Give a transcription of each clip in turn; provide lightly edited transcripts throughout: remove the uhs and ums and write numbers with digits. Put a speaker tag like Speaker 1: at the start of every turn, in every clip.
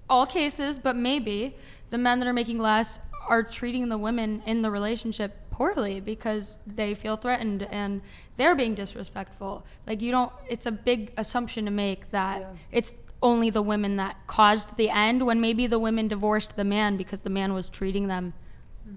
Speaker 1: all cases, but maybe the men that are making less are treating the women in the relationship poorly because they feel threatened and they're being disrespectful. Like, it's a big assumption to make that it's only the women that caused the end, when maybe the women divorced the man because the man was treating them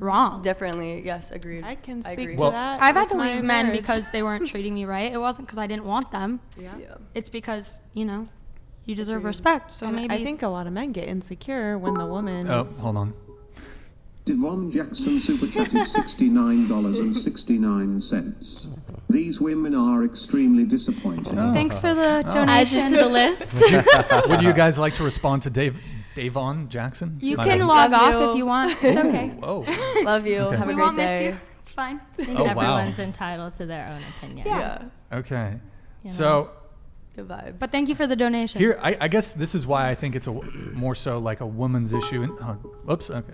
Speaker 1: wrong.
Speaker 2: Differently, yes, agreed.
Speaker 3: I can speak
Speaker 2: agree.
Speaker 3: to that.
Speaker 1: I've had to
Speaker 3: with my
Speaker 1: leave men
Speaker 3: marriage.
Speaker 1: because they weren't treating me right. It wasn't because I didn't want them.
Speaker 3: Yeah.
Speaker 1: It's because, you deserve respect. So
Speaker 3: And
Speaker 1: maybe
Speaker 3: I think a lot of men get insecure when the woman
Speaker 4: Oh,
Speaker 3: is...
Speaker 4: hold on.
Speaker 5: Devon Jackson super chatted $69.69. These women are extremely disappointing.
Speaker 1: Thanks for the
Speaker 6: Add
Speaker 1: donation.
Speaker 6: you to the list.
Speaker 4: Would you guys like to respond to Davon Jackson?
Speaker 1: You
Speaker 4: My
Speaker 1: can
Speaker 4: bad.
Speaker 1: log
Speaker 2: Love
Speaker 1: off
Speaker 2: you.
Speaker 1: if you want. It's okay.
Speaker 4: Whoa.
Speaker 2: Love you.
Speaker 4: Okay.
Speaker 2: Have a
Speaker 1: We
Speaker 2: great
Speaker 1: won't miss
Speaker 2: day.
Speaker 1: you. It's fine.
Speaker 6: I think
Speaker 4: Oh, wow.
Speaker 6: everyone's entitled to their own opinion.
Speaker 1: Yeah.
Speaker 4: Okay.
Speaker 6: You
Speaker 4: So
Speaker 2: Good vibes.
Speaker 1: But thank you for the donation.
Speaker 4: here, I guess this is why I think it's more so like a woman's issue. Oops. Okay.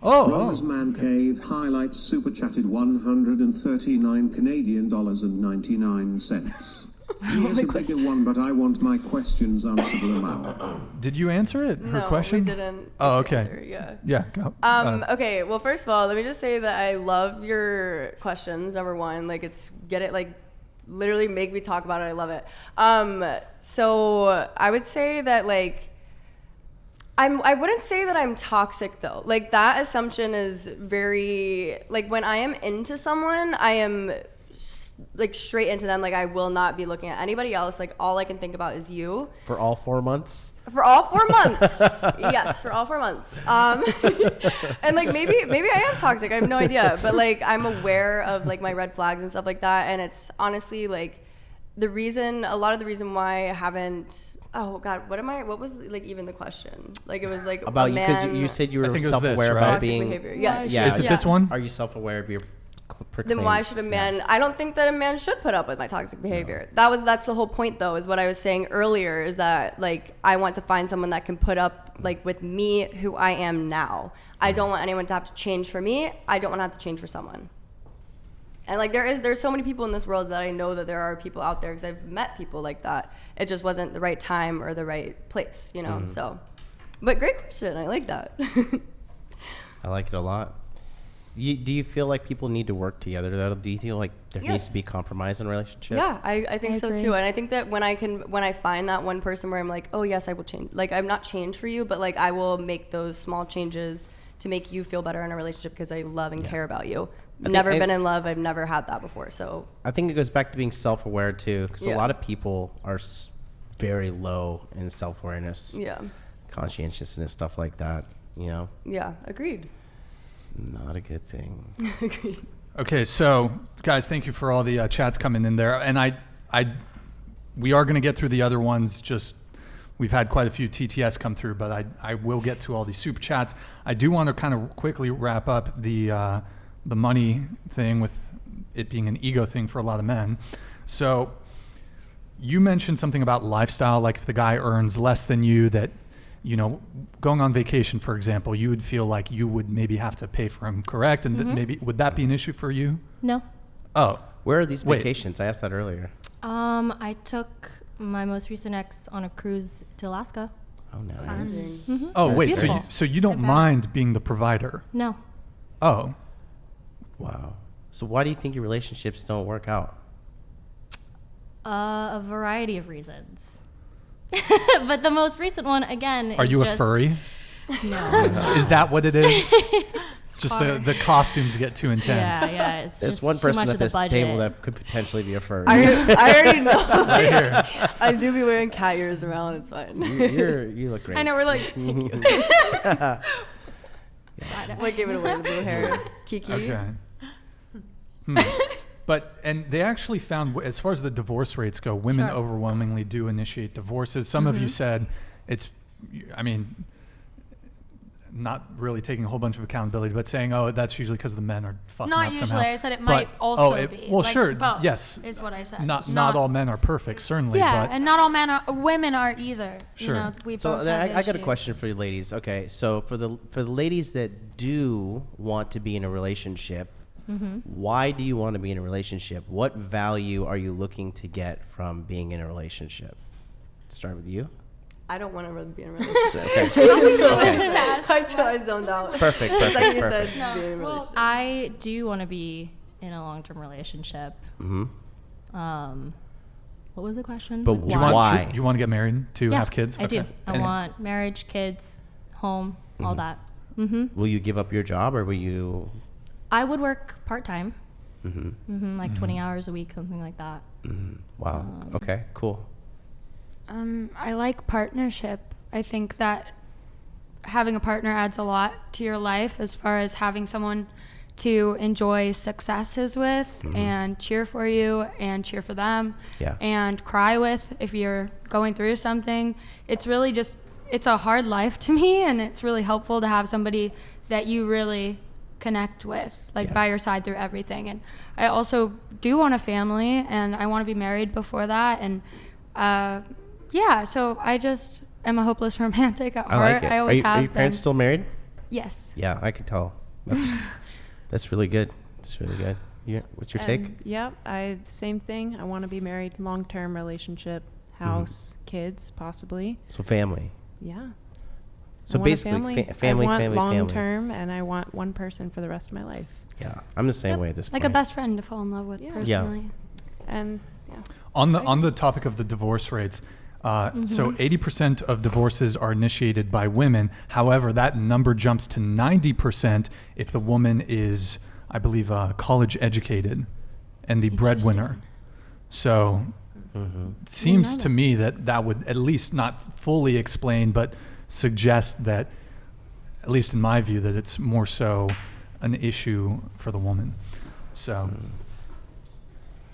Speaker 5: Rose Man Cave highlights super chatted 139 Canadian dollars and 99 cents. Here's a bigger one, but I want my questions answered now.
Speaker 4: Did you answer it? Her
Speaker 2: no,
Speaker 4: question?
Speaker 2: we didn't.
Speaker 4: Oh,
Speaker 2: get to
Speaker 4: okay.
Speaker 2: answer, yeah.
Speaker 4: Yeah. Go.
Speaker 2: Okay, well, first of all, let me just say that I love your questions, number one. Like, literally make me talk about it. I love it. So I would say that, like, I wouldn't say that I'm toxic, though. Like, that assumption is very, like, when I am into someone, I am, like, straight into them. Like, I will not be looking at anybody else. Like, all I can think about is you.
Speaker 7: For all 4 months?
Speaker 2: For all 4 months. Yes, for all 4 months. And like maybe I am toxic. I have no idea. But like I'm aware of like my red flags and stuff like that. And it's honestly like a lot of the reason why I haven't, oh God, what was like even the question? Like it was like
Speaker 7: About
Speaker 2: a
Speaker 7: you, because
Speaker 2: man,
Speaker 7: you said you
Speaker 4: I
Speaker 7: were
Speaker 4: think it was this,
Speaker 7: self-aware
Speaker 4: right?
Speaker 7: about
Speaker 2: toxic
Speaker 7: being...
Speaker 2: behavior. Yes.
Speaker 7: Yeah.
Speaker 4: Is it this one?
Speaker 7: Are you self-aware of your
Speaker 2: Then why should a man? I don't think that a man should put up with my toxic behavior. That's the whole point, though. Is what I was saying earlier. Is that like I want to find someone that can put up like with me, who I am now. I don't want anyone to have to change for me. I don't want to have to change for someone. And like there's so many people in this world that I know that there are people out there because I've met people like that. It just wasn't the right time or the right place, So, but great question. I like that.
Speaker 7: I like it a lot. Do you feel like people need to work together, though? Do you feel like there needs to be compromise in a relationship?
Speaker 2: Yeah, I think so
Speaker 1: agree.
Speaker 2: too. And I think that when I find that one person where I'm like, oh yes, I will change. Like I'm not change for you, but like I will make those small changes to make you feel better in a relationship because I love and care about you. Never been in love. I've never had that before. So
Speaker 7: I think it goes back to being self-aware too, because a
Speaker 2: Yeah.
Speaker 7: lot of people are very low in self-awareness,
Speaker 2: yeah,
Speaker 7: conscientiousness, stuff like that.
Speaker 2: yeah, agreed.
Speaker 7: Not a good thing.
Speaker 2: Agreed.
Speaker 4: Okay, so guys, thank you for all the chats coming in there, and we are going to get through the other ones. Just we've had quite a few TTS come through, but I will get to all these super chats. I do want to kind of quickly wrap up the money thing with it being an ego thing for a lot of men. So you mentioned something about lifestyle, like if the guy earns less than you, that going on vacation, for example, you would feel like you would maybe have to pay for him, correct? And maybe would that be an issue for you?
Speaker 6: No.
Speaker 4: Oh,
Speaker 7: Where are these
Speaker 4: Wait.
Speaker 7: vacations? I asked that earlier.
Speaker 6: I took my most recent ex on a cruise to Alaska.
Speaker 7: Oh, nice.
Speaker 2: Amazing.
Speaker 4: oh,
Speaker 6: That's
Speaker 4: wait.
Speaker 6: beautiful.
Speaker 4: So you don't
Speaker 6: Not bad.
Speaker 4: mind being the provider?
Speaker 6: No.
Speaker 4: Oh,
Speaker 7: Wow. So why do you think your relationships don't work out?
Speaker 6: A variety of reasons. But the most recent one, again,
Speaker 4: are
Speaker 6: is
Speaker 4: you a
Speaker 6: just,
Speaker 4: furry?
Speaker 6: No.
Speaker 4: Is that what it is? Just the costumes get too intense.
Speaker 6: Yeah, it's
Speaker 7: There's
Speaker 6: just
Speaker 7: one
Speaker 6: too
Speaker 7: person
Speaker 6: much
Speaker 7: at
Speaker 6: of the
Speaker 7: this
Speaker 6: budget.
Speaker 7: table that could potentially be a furry.
Speaker 2: I already know.
Speaker 4: Right here.
Speaker 2: I do be wearing cat ears around. It's fine.
Speaker 7: you look great.
Speaker 1: I know we're like,
Speaker 2: I gave it away, the blue hair. Kiki.
Speaker 4: Okay. But, and they actually found, as far as the divorce rates go, women
Speaker 1: Sure.
Speaker 4: overwhelmingly do initiate divorces. Some of you said it's, I mean, not really taking a whole bunch of accountability, but saying, oh, that's usually because the men are fucking
Speaker 1: not
Speaker 4: up
Speaker 1: usually.
Speaker 4: somehow.
Speaker 1: I said it might
Speaker 4: But-
Speaker 1: also
Speaker 4: oh,
Speaker 1: be.
Speaker 4: well,
Speaker 1: like,
Speaker 4: sure,
Speaker 1: both
Speaker 4: yes.
Speaker 1: is what I said.
Speaker 4: Not all men are perfect, certainly.
Speaker 1: Yeah,
Speaker 4: but
Speaker 1: and not all women are either.
Speaker 4: Sure.
Speaker 1: We
Speaker 7: So
Speaker 1: both
Speaker 7: then
Speaker 1: have
Speaker 7: I got a
Speaker 1: issues.
Speaker 7: question for you ladies. Okay, so for the ladies that do want to be in a relationship, why do you want to be in a relationship? What value are you looking to get from being in a relationship? Start with you.
Speaker 2: I don't want to really be in a relationship.
Speaker 7: Okay.
Speaker 2: I zoned out.
Speaker 7: Perfect.
Speaker 2: It's like you
Speaker 7: Perfect.
Speaker 2: said, be in a relationship.
Speaker 6: I do want to be in a long-term relationship. What was the question?
Speaker 7: But
Speaker 6: Like,
Speaker 4: Do you
Speaker 6: why?
Speaker 4: want, do you want to get married to
Speaker 6: Yeah,
Speaker 4: have kids?
Speaker 6: I do.
Speaker 4: Okay.
Speaker 6: I
Speaker 4: And-
Speaker 6: want marriage, kids, home, all that.
Speaker 7: Will you give up your job, or will you?
Speaker 6: I would work part-time. Like 20 hours a week, something like that.
Speaker 7: Wow. Okay. Cool.
Speaker 1: I like partnership. I think that having a partner adds a lot to your life as far as having someone to enjoy successes with and cheer for you and cheer for them
Speaker 7: Yeah.
Speaker 1: and cry with if you're going through something. It's really just, it's a hard life to me, and it's really helpful to have somebody that you really connect with, like
Speaker 7: Yeah.
Speaker 1: by your side through everything. And I also do want a family, and I want to be married before that. And yeah, so I just am a hopeless romantic at
Speaker 7: I
Speaker 1: heart.
Speaker 7: like it.
Speaker 1: I always have
Speaker 7: Are your parents
Speaker 1: been.
Speaker 7: still married?
Speaker 1: Yes.
Speaker 7: Yeah, I could tell. That's really good. It's really good. Yeah. What's your take?
Speaker 3: Yep. Same thing. I want to be married, long-term relationship, house, kids, possibly.
Speaker 7: So family.
Speaker 3: Yeah.
Speaker 7: So
Speaker 3: I want a
Speaker 7: basically,
Speaker 3: family.
Speaker 7: family,
Speaker 3: I want
Speaker 7: family,
Speaker 3: long
Speaker 7: family.
Speaker 3: term, and I want one person for the rest of my life.
Speaker 7: Yeah, I'm the same
Speaker 1: Yep.
Speaker 7: way at this
Speaker 1: Like
Speaker 7: point.
Speaker 1: a best friend to fall in love with
Speaker 3: Yeah.
Speaker 1: personally.
Speaker 3: And yeah.
Speaker 4: On the topic of the divorce rates, so 80% of divorces are initiated by women. However, that number jumps to 90% if the woman is, I believe, college educated and the breadwinner. So it seems to me that would at least not fully explain, but suggest that, at least in my view, that it's more so an issue for the woman. So.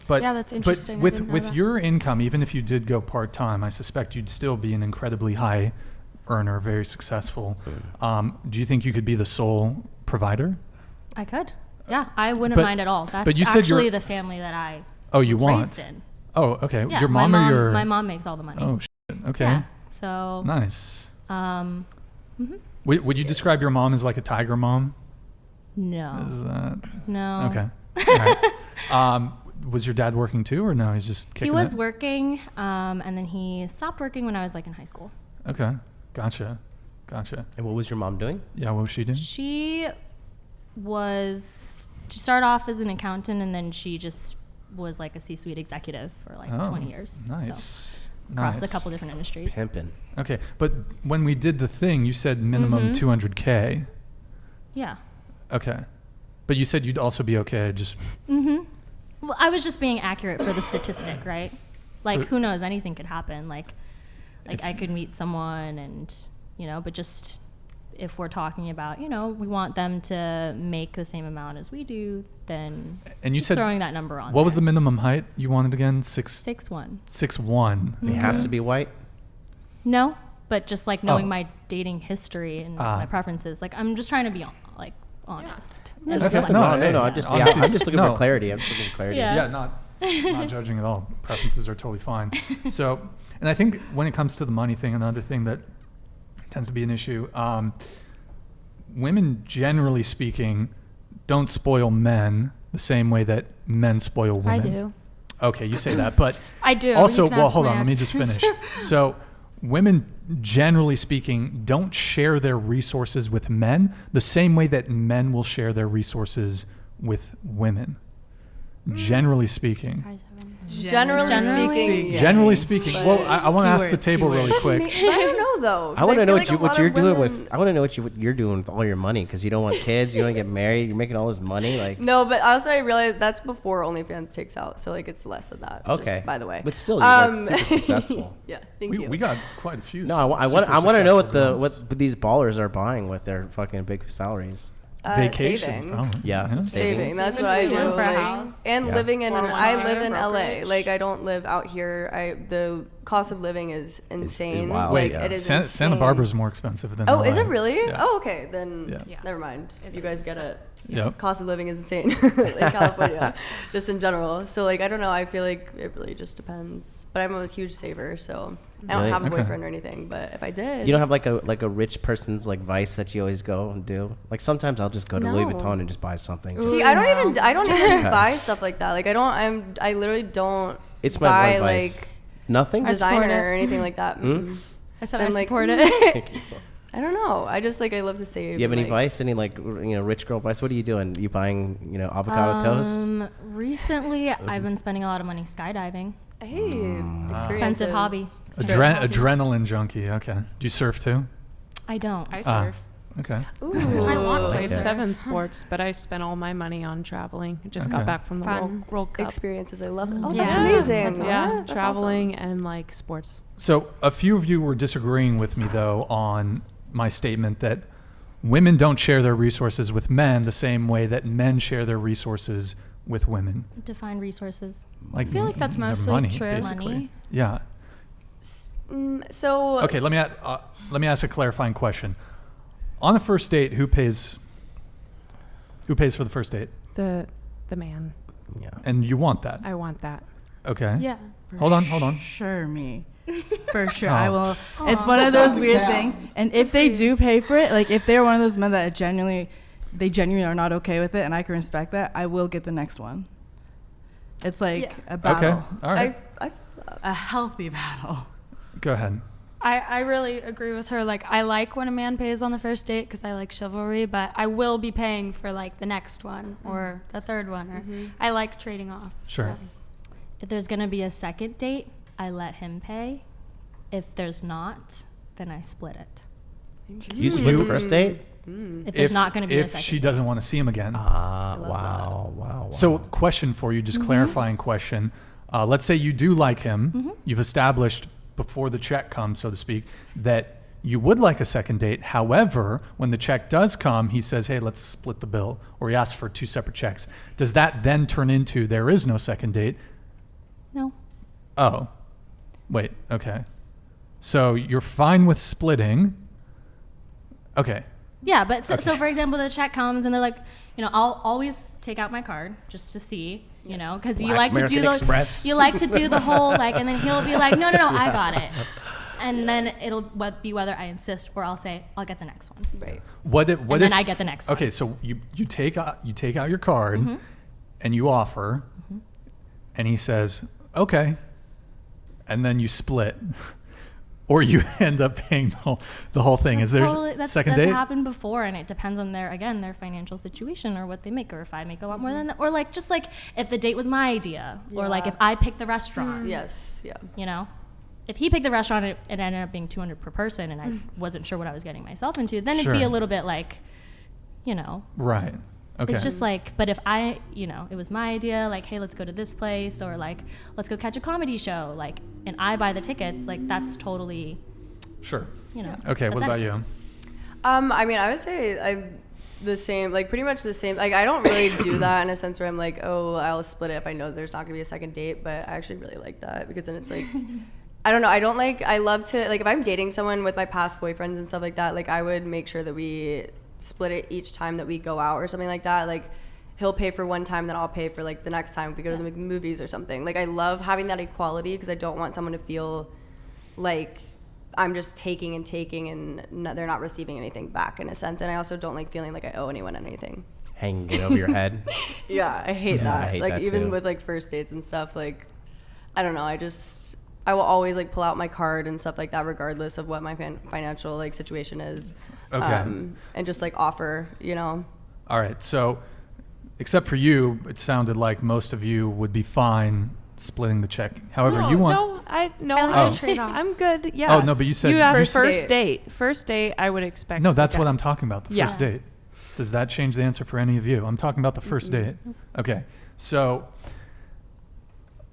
Speaker 4: But,
Speaker 1: Yeah, that's interesting. I
Speaker 4: But
Speaker 1: didn't know
Speaker 4: with
Speaker 1: that.
Speaker 4: your income, even if you did go part time, I suspect you'd still be an incredibly high earner, very successful. Do you think you could be the sole provider?
Speaker 6: I could. Yeah, I wouldn't
Speaker 4: But-
Speaker 6: mind at all. That's
Speaker 4: but you said
Speaker 6: actually
Speaker 4: you're-
Speaker 6: the family that I
Speaker 4: Oh, you
Speaker 6: was
Speaker 4: want?
Speaker 6: raised in.
Speaker 4: Oh, okay.
Speaker 6: Yeah,
Speaker 4: Your mom, or your?
Speaker 6: my mom makes all the money.
Speaker 4: Oh, shit. Okay.
Speaker 6: Yeah. So
Speaker 4: Nice.
Speaker 6: um
Speaker 4: Would you describe your mom as like a tiger mom?
Speaker 6: no.
Speaker 4: Is that
Speaker 6: No.
Speaker 4: okay? All right. Was your dad working too, or no? He's just kicking
Speaker 6: He was
Speaker 4: it?
Speaker 6: working, and then he stopped working when I was like in high school.
Speaker 4: Okay. Gotcha.
Speaker 7: And what was your mom doing?
Speaker 4: Yeah. What was she doing?
Speaker 6: She started off as an accountant, and then she just was like a C-suite executive for like 20 years.
Speaker 4: Nice.
Speaker 6: So, across
Speaker 4: Nice.
Speaker 6: a couple different industries.
Speaker 7: Pimping.
Speaker 4: Okay, but when we did the thing, you said minimum 200K.
Speaker 6: Yeah.
Speaker 4: Okay, but you said you'd also be okay. Just
Speaker 6: Well, I was just being accurate for the statistic, right? Like,
Speaker 4: For-
Speaker 6: who knows? Anything could happen. Like
Speaker 4: If-
Speaker 6: I could meet someone, and but just if we're talking about, we want them to make the same amount as we do, then
Speaker 4: and you
Speaker 6: just
Speaker 4: said
Speaker 6: throwing that number on.
Speaker 4: what was the
Speaker 6: there.
Speaker 4: minimum height you wanted again?
Speaker 6: 6'1".
Speaker 4: 6'1".
Speaker 7: It has to be white.
Speaker 6: No, but just like knowing
Speaker 4: Oh.
Speaker 6: my dating history and
Speaker 4: Ah.
Speaker 6: my preferences. Like, I'm just trying to be honest. And
Speaker 7: There's
Speaker 6: just,
Speaker 7: nothing
Speaker 6: like,
Speaker 7: wrong.
Speaker 4: hey,
Speaker 7: No, I'm just
Speaker 4: honestly,
Speaker 7: I'm just looking
Speaker 4: no.
Speaker 7: for clarity. I'm just looking for clarity.
Speaker 6: Yeah.
Speaker 4: Yeah, not judging at all. Preferences are totally fine. So, and I think when it comes to the money thing, another thing that tends to be an issue, women, generally speaking, don't spoil men the same way that men spoil women.
Speaker 1: I do.
Speaker 4: Okay, you say that, but
Speaker 1: I do.
Speaker 4: also,
Speaker 1: You can
Speaker 4: well,
Speaker 1: ask
Speaker 4: hold
Speaker 1: my
Speaker 4: on, let me
Speaker 1: ex.
Speaker 4: just finish. So, women, generally speaking, don't share their resources with men the same way that men will share their resources with women. Generally speaking.
Speaker 1: Guys have any-
Speaker 2: Generally
Speaker 6: Generally?
Speaker 2: speaking, yes.
Speaker 4: Generally speaking.
Speaker 2: But-
Speaker 4: Well, I want to ask the
Speaker 3: Keywords,
Speaker 4: table really
Speaker 2: But
Speaker 4: quick.
Speaker 2: I don't know though. 'cause
Speaker 7: I want to
Speaker 2: feel
Speaker 7: know
Speaker 2: like a
Speaker 7: what
Speaker 2: lot
Speaker 7: you're
Speaker 2: of
Speaker 7: doing
Speaker 2: women-
Speaker 7: with. I want to know what you're doing with all your money, because you don't want kids, you don't want to get married, you're making all this money. Like,
Speaker 2: No, but also I realized that's before OnlyFans takes out, so like it's less than that.
Speaker 7: okay,
Speaker 2: Just by the way,
Speaker 7: but still, you're like super successful.
Speaker 2: Yeah, thank
Speaker 4: We,
Speaker 2: you.
Speaker 4: we got quite a few.
Speaker 7: No, I
Speaker 4: super
Speaker 7: want to know what
Speaker 4: successful ones.
Speaker 7: what these ballers are buying with their fucking big salaries.
Speaker 4: Vacations,
Speaker 2: saving.
Speaker 4: probably.
Speaker 7: Yeah,
Speaker 2: Saving. That's what I do.
Speaker 6: Even for a
Speaker 2: Like,
Speaker 6: house.
Speaker 2: and
Speaker 7: Yeah.
Speaker 2: living in,
Speaker 3: Or
Speaker 2: I
Speaker 3: one
Speaker 2: live in
Speaker 3: higher
Speaker 2: LA.
Speaker 3: brokerage.
Speaker 2: Like I don't live out here. The cost of living is insane.
Speaker 7: wild,
Speaker 2: Like
Speaker 7: yeah.
Speaker 2: it is
Speaker 4: Santa
Speaker 2: insane.
Speaker 4: Barbara's more expensive than
Speaker 2: Oh,
Speaker 4: LA.
Speaker 2: is it really?
Speaker 4: Yeah.
Speaker 2: Oh, okay. Then
Speaker 4: Yeah.
Speaker 6: Yeah.
Speaker 2: never mind. You guys get it.
Speaker 4: Yep.
Speaker 2: Cost of living is insane in California, just in general. So like I don't know. I feel like it really just depends. But I'm a huge saver, so I don't
Speaker 7: Really?
Speaker 2: have a
Speaker 4: Okay.
Speaker 2: boyfriend or anything. But if I did,
Speaker 7: You don't have like a rich person's like vice that you always go and do. Like sometimes I'll just go to Louis
Speaker 2: No.
Speaker 7: Vuitton and just buy something.
Speaker 2: See, I don't even
Speaker 7: Yes.
Speaker 2: buy stuff like that. Like I literally don't
Speaker 7: It's my
Speaker 2: buy
Speaker 7: one vice.
Speaker 2: like
Speaker 7: Nothing.
Speaker 1: I support
Speaker 2: designer
Speaker 1: it.
Speaker 2: or anything like that. Mm-mm.
Speaker 1: I said
Speaker 2: So
Speaker 1: I
Speaker 2: I'm like,
Speaker 1: support
Speaker 2: mm,
Speaker 1: it.
Speaker 2: I don't know. I just like I love to save.
Speaker 7: Do you have any
Speaker 2: like,
Speaker 7: advice? Any like rich girl advice? What are you doing? You buying avocado toast?
Speaker 6: Recently, I've been spending a lot of money skydiving.
Speaker 2: Hey,
Speaker 6: Expensive hobby.
Speaker 2: experiences.
Speaker 4: Adrenaline junkie. Okay. Do you surf too?
Speaker 6: I don't.
Speaker 3: I surf.
Speaker 4: Okay.
Speaker 2: Ooh.
Speaker 3: I played
Speaker 7: Okay.
Speaker 3: 7 sports, but I spent all my money on traveling. I just
Speaker 4: Okay.
Speaker 3: got back from the
Speaker 1: Fun.
Speaker 3: World Cup.
Speaker 2: Experiences. I love it. Oh,
Speaker 6: Yeah.
Speaker 2: that's amazing.
Speaker 1: That's awesome.
Speaker 3: Yeah,
Speaker 2: That's
Speaker 3: traveling and like sports.
Speaker 4: So a few of you were disagreeing with me though on my statement that women don't share their resources with men the same way that men share their resources with women.
Speaker 6: Define resources.
Speaker 4: Like
Speaker 1: I feel like that's
Speaker 4: their
Speaker 1: mostly
Speaker 4: money,
Speaker 1: true.
Speaker 4: basically.
Speaker 6: Money.
Speaker 4: Yeah.
Speaker 2: So
Speaker 4: Okay. Let me ask a clarifying question. On a first date, who pays for the first date?
Speaker 3: The man.
Speaker 7: Yeah.
Speaker 4: And you want that?
Speaker 3: I want that.
Speaker 4: Okay.
Speaker 1: Yeah.
Speaker 4: Hold on.
Speaker 8: Sure, me. For sure,
Speaker 4: Oh.
Speaker 8: I will. It's one of those weird things. And if they do pay for it, like if they're one of those men that genuinely are not okay with it, and I can respect that, I will get the next one. It's like
Speaker 1: Yeah.
Speaker 8: a battle,
Speaker 4: Okay. All right.
Speaker 8: a healthy battle.
Speaker 4: Go ahead.
Speaker 1: I really agree with her. Like, I like when a man pays on the first date because I like chivalry, but I will be paying for like the next one or the third one. Or I like trading off.
Speaker 4: Sure.
Speaker 1: So.
Speaker 6: If there's gonna be a second date, I let him pay. If there's not, then I split it.
Speaker 7: You split the first date?
Speaker 6: If there's not gonna be a
Speaker 4: if
Speaker 6: second
Speaker 4: she
Speaker 6: date.
Speaker 4: doesn't want to see him again.
Speaker 7: Wow.
Speaker 4: So, question for you, just clarifying question. Let's say you do like him. You've established before the check comes, so to speak, that you would like a second date. However, when the check does come, he says, hey, let's split the bill, or he asks for 2 separate checks. Does that then turn into there is no second date?
Speaker 6: No.
Speaker 4: Oh, wait, okay. So you're fine with splitting. Okay.
Speaker 6: Yeah, but so for example, the check comes and they're like, I'll always take out my card just to see, because you
Speaker 7: Black
Speaker 6: like to do
Speaker 7: American Express.
Speaker 6: you like to do the whole like, and then he'll be like, no, I got it, and then it'll be whether I insist or I'll say I'll get the next one.
Speaker 2: Right.
Speaker 4: What if
Speaker 6: then I get the next one.
Speaker 4: Okay, so you take out your card and you offer, and he says okay, and then you split, or you end up paying the whole thing. Is there second date?
Speaker 6: That's happened before, and it depends on their financial situation or what they make, or if I make a lot more than that, or like just like if the date was my idea, or like if I picked the restaurant.
Speaker 2: Yes. Yeah.
Speaker 6: If he picked the restaurant, it ended up being $200 per person, and I wasn't sure what I was getting myself into. Then it'd be
Speaker 4: Sure.
Speaker 6: a little bit like,
Speaker 4: Right. Okay.
Speaker 6: It's just like, but if I, it was my idea, like, hey, let's go to this place, or like, let's go catch a comedy show, like, and I buy the tickets, like, that's totally,
Speaker 4: Sure.
Speaker 6: that's
Speaker 4: Okay. What about
Speaker 6: it.
Speaker 4: you?
Speaker 2: I mean, I would say the same, like pretty much the same. Like I don't really do that in a sense where I'm like, oh, I'll split it if I know there's not gonna be a second date. But I actually really like that because then it's like, I don't know. I love to, like if I'm dating someone with my past boyfriends and stuff like that, like I would make sure that we split it each time that we go out or something like that. Like he'll pay for one time, then I'll pay for like the next time if we go to the movies or something. Like I love having that equality because I don't want someone to feel like I'm just taking and they're not receiving anything back in a sense. And I also don't like feeling like I owe anyone anything.
Speaker 7: Hanging it over your head.
Speaker 2: Yeah, I hate that.
Speaker 7: I hate
Speaker 2: like
Speaker 7: that
Speaker 2: even
Speaker 7: too.
Speaker 2: with like first dates and stuff, like I don't know, I will always like pull out my card and stuff like that regardless of what my financial like situation is.
Speaker 4: Okay.
Speaker 2: And just like offer,
Speaker 4: All right. So, except for you, it sounded like most of you would be fine splitting the check. However, you want.
Speaker 3: I
Speaker 4: like
Speaker 3: like
Speaker 4: to
Speaker 6: trade off.
Speaker 3: I'm good. Yeah.
Speaker 4: Oh, no, but you said
Speaker 3: you asked
Speaker 2: First
Speaker 3: first date. First date, I would expect.
Speaker 4: No, that's
Speaker 3: the
Speaker 4: what
Speaker 3: guy-
Speaker 4: I'm talking about. The
Speaker 3: Yeah.
Speaker 4: first date. Does that change the answer for any of you? I'm talking about the first date. Okay. So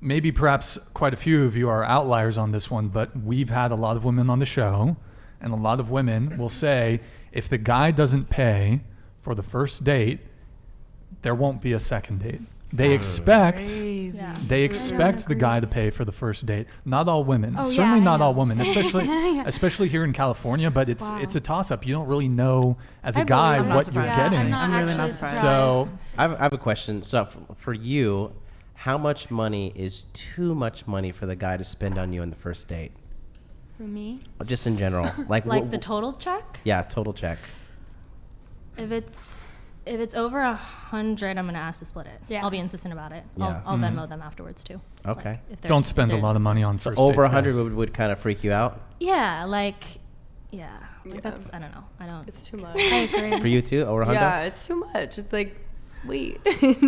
Speaker 4: maybe perhaps quite a few of you are outliers on this one, but we've had a lot of women on the show, and a lot of women will say if the guy doesn't pay for the first date, there won't be a second date. They expect
Speaker 8: Crazy.
Speaker 6: Yeah.
Speaker 4: they expect the guy to pay for the first date. Not all women.
Speaker 1: Oh,
Speaker 4: Certainly
Speaker 1: yeah, I
Speaker 4: not all
Speaker 1: know.
Speaker 4: women, especially here in California, but it's a toss up. You don't really know as a
Speaker 1: I
Speaker 4: guy
Speaker 1: believe
Speaker 8: I'm not
Speaker 4: what you're
Speaker 8: surprised.
Speaker 4: getting.
Speaker 8: I'm really not
Speaker 1: actually
Speaker 8: surprised.
Speaker 4: So
Speaker 7: I have a question. So for you, how much money is too much money for the guy to spend on you on the first date?
Speaker 1: For me,
Speaker 7: Just in general. Like
Speaker 6: Like the total check?
Speaker 7: Yeah, total check.
Speaker 1: if it's
Speaker 6: If it's over 100, I'm gonna ask to split it.
Speaker 1: Yeah.
Speaker 6: I'll be insistent about it.
Speaker 7: Yeah.
Speaker 6: I'll Venmo them afterwards too.
Speaker 7: Okay.
Speaker 6: Like, if they're-
Speaker 4: Don't
Speaker 6: if
Speaker 4: spend a
Speaker 6: they're
Speaker 4: lot of money
Speaker 6: insistent.
Speaker 4: on first
Speaker 7: Over
Speaker 4: dates,
Speaker 7: 100
Speaker 4: guys.
Speaker 7: would kind of freak you out.
Speaker 6: Yeah, like, yeah. Like
Speaker 2: Yeah.
Speaker 6: that's, I don't know. I don't.
Speaker 2: It's too much.
Speaker 1: I agree.
Speaker 7: For you too, over 100.
Speaker 2: Yeah, it's too much. It's like, wait,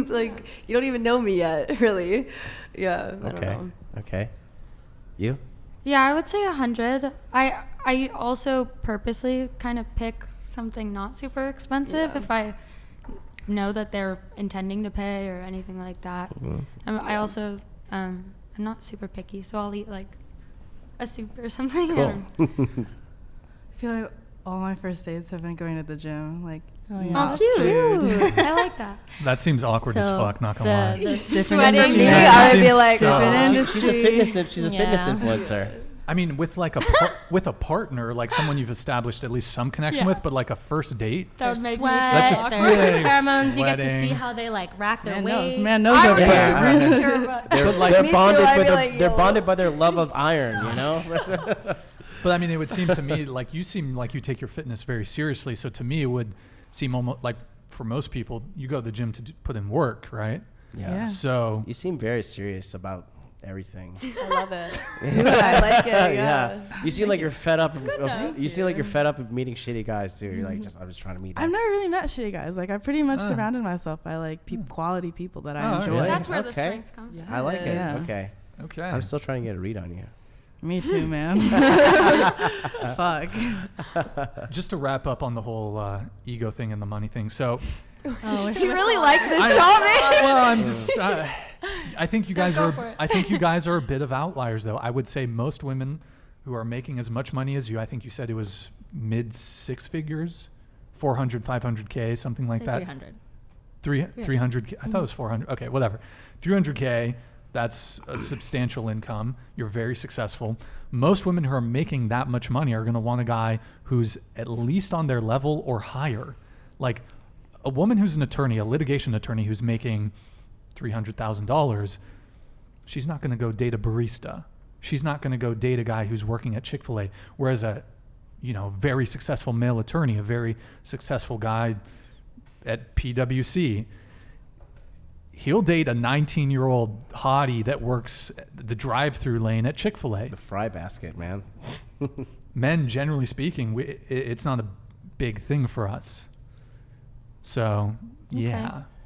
Speaker 2: like you don't even know me yet, really. Yeah. I don't
Speaker 7: Okay.
Speaker 2: know.
Speaker 7: Okay. You?
Speaker 1: Yeah, I would say 100. I also purposely kind of pick something not super expensive
Speaker 2: Yeah.
Speaker 1: if I know that they're intending to pay or anything like that. I also I'm not super picky, so I'll eat like a soup or something. I
Speaker 7: Cool.
Speaker 1: don't know.
Speaker 8: I feel like all my first dates have been going to the gym. Like,
Speaker 6: Oh, yeah.
Speaker 8: not
Speaker 1: Cute.
Speaker 8: food.
Speaker 1: I like that.
Speaker 4: That seems awkward as
Speaker 6: So
Speaker 4: fuck, not gonna lie.
Speaker 8: Different
Speaker 1: Sweating
Speaker 8: industry.
Speaker 1: me,
Speaker 2: I
Speaker 4: That
Speaker 2: would be
Speaker 4: seems
Speaker 2: like,
Speaker 4: so-
Speaker 8: Different
Speaker 2: oh.
Speaker 8: industry.
Speaker 7: She's a fitness
Speaker 6: Yeah.
Speaker 7: influencer.
Speaker 4: I mean, with like with a partner, like someone you've established at least some connection
Speaker 1: Yeah.
Speaker 4: with, but like a first date.
Speaker 1: That would make me
Speaker 6: Sweat,
Speaker 4: That's just
Speaker 6: their
Speaker 4: sweating,
Speaker 6: pheromones. You get to see
Speaker 4: sweating.
Speaker 6: how they like rack their
Speaker 8: Man
Speaker 6: weight.
Speaker 8: knows. Man knows
Speaker 1: I
Speaker 8: their
Speaker 1: would be
Speaker 4: Yeah.
Speaker 8: pussy.
Speaker 1: super insecure about
Speaker 4: But like,
Speaker 7: They're
Speaker 2: Me too,
Speaker 7: bonded
Speaker 2: I'd
Speaker 7: by
Speaker 2: be
Speaker 7: their,
Speaker 2: like,
Speaker 7: they're
Speaker 2: yo.
Speaker 7: bonded by their love of iron, you know?
Speaker 4: but I mean, it would seem to me like you seem like you take your fitness very seriously. So to me, it would seem almost like for most people, you go to the gym to put in work, right?
Speaker 8: Yeah.
Speaker 4: So
Speaker 7: You seem very serious about everything.
Speaker 2: I love it. I like it. Yeah.
Speaker 7: You seem like you're fed up.
Speaker 2: enough.
Speaker 7: You seem like you're fed up of meeting shitty guys too. You're like, I'm just trying to meet.
Speaker 8: I've
Speaker 7: them.
Speaker 8: never really met shitty guys. Like, I pretty much
Speaker 4: Ah.
Speaker 8: surrounded myself by like quality people that
Speaker 4: Oh,
Speaker 8: I enjoy.
Speaker 7: really?
Speaker 1: That's where the
Speaker 7: Okay.
Speaker 1: strength comes from.
Speaker 7: I like it.
Speaker 8: Yeah.
Speaker 7: Okay.
Speaker 4: okay.
Speaker 7: I'm still trying to get a read on you.
Speaker 8: Me too, man. Fuck.
Speaker 4: Just to wrap up on the whole ego thing and the money thing. So
Speaker 6: Oh,
Speaker 2: You really like this topic?
Speaker 4: well, I'm just. I think you guys
Speaker 1: go for
Speaker 4: are.
Speaker 1: it.
Speaker 4: I think you guys are a bit of outliers, though. I would say most women who are making as much money as you. I think you said it was mid six figures, 400, 500K, something like that.
Speaker 6: 300.
Speaker 4: 300K. I thought it was 400. Okay, whatever. 300K. That's a substantial income. You're very successful. Most women who are making that much money are going to want a guy who's at least on their level or higher. Like a woman who's an attorney, a litigation attorney who's making $300,000, she's not going to go date a barista. She's not going to go date a guy who's working at Chick-fil-A. Whereas a, very successful male attorney, a very successful guy at PwC, he'll date a 19-year-old hottie that works the drive-through lane at Chick-fil-A.
Speaker 7: The fry basket, man.
Speaker 4: Men, generally speaking, it's not a big thing for us. So, yeah.